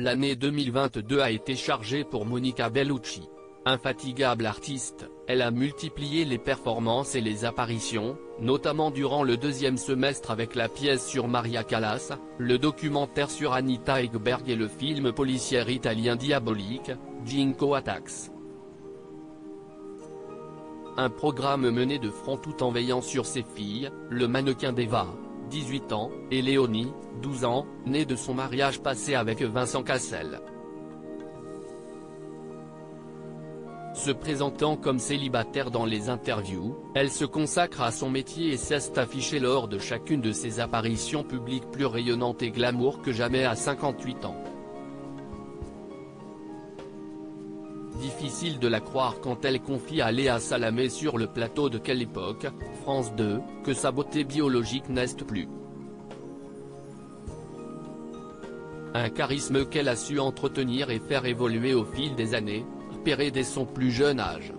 L'année 2022 a été chargée pour Monica Bellucci. Infatigable artiste, elle a multiplié les performances et les apparitions, notamment durant le deuxième semestre avec la pièce sur Maria Callas, le documentaire sur Anita Ekberg et le film policier italien diabolique, Ginko Attacks. Un programme mené de front tout en veillant sur ses filles, le mannequin d'Eva, 18 ans, et Léonie, 12 ans, née de son mariage passé avec Vincent Cassel. Se présentant comme célibataire dans les interviews, elle se consacre à son métier et s'est affichée lors de chacune de ses apparitions publiques plus rayonnante et glamour que jamais à 58 ans. Difficile de la croire quand elle confie à Léa Salamé sur le plateau de Quelle époque, France 2, que sa beauté biologique n'est plus. Un charisme qu'elle a su entretenir et faire évoluer au fil des années, repéré dès son plus jeune âge.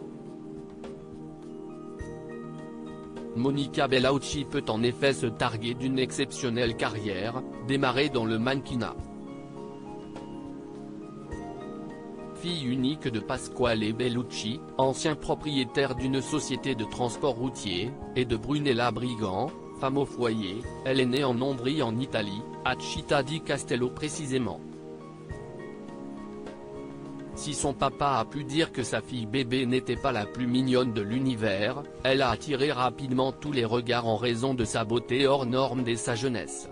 Monica Bellucci peut en effet se targuer d'une exceptionnelle carrière, démarrée dans le mannequinat. Fille unique de Pasquale Bellucci, ancien propriétaire d'une société de transport routier, et de Brunella Brigant, femme au foyer, elle est née en Ombrie en Italie, à Città di Castello précisément. Si son papa a pu dire que sa fille bébé n'était pas la plus mignonne de l'univers, elle a attiré rapidement tous les regards en raison de sa beauté hors norme dès sa jeunesse.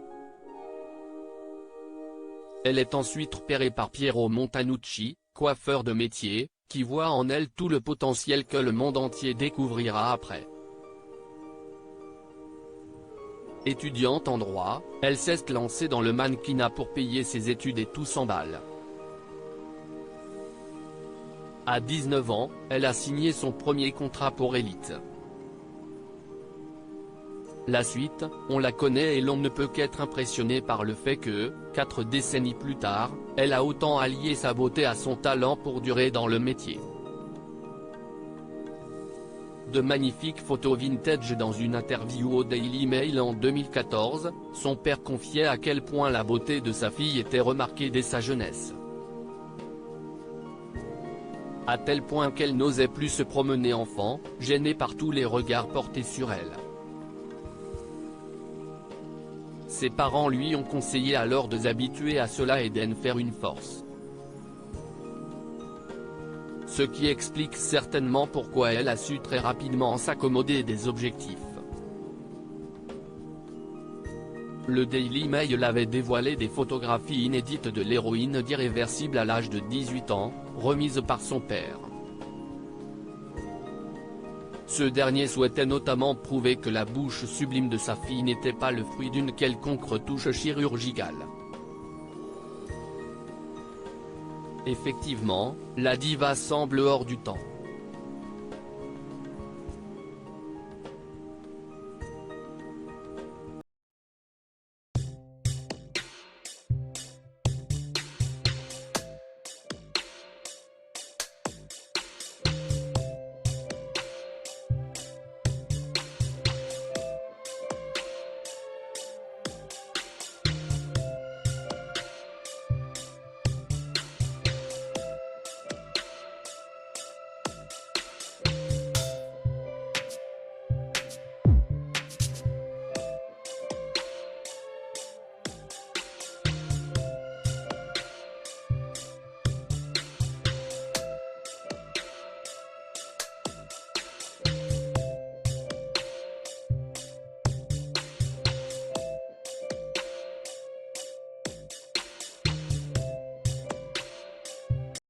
Elle est ensuite repérée par Piero Montanucci, coiffeur de métier, qui voit en elle tout le potentiel que le monde entier découvrira après. Étudiante en droit, elle s'est lancée dans le mannequinat pour payer ses études et tout s'emballe. À 19 ans, elle a signé son premier contrat pour Elite. La suite, on la connaît et l'on ne peut qu'être impressionné par le fait que, 4 décennies plus tard, elle a autant allié sa beauté à son talent pour durer dans le métier. De magnifiques photos vintage. Dans une interview au Daily Mail en 2014, son père confiait à quel point la beauté de sa fille était remarquée dès sa jeunesse. À tel point qu'elle n'osait plus se promener enfant, gênée par tous les regards portés sur elle. Ses parents lui ont conseillé alors de s'habituer à cela et d'en faire une force. Ce qui explique certainement pourquoi elle a su très rapidement s'accommoder des objectifs. Le Daily Mail avait dévoilé des photographies inédites de l'héroïne d'Irréversible à l'âge de 18 ans, remises par son père. Ce dernier souhaitait notamment prouver que la bouche sublime de sa fille n'était pas le fruit d'une quelconque retouche chirurgicale. Effectivement, la diva semble hors du temps.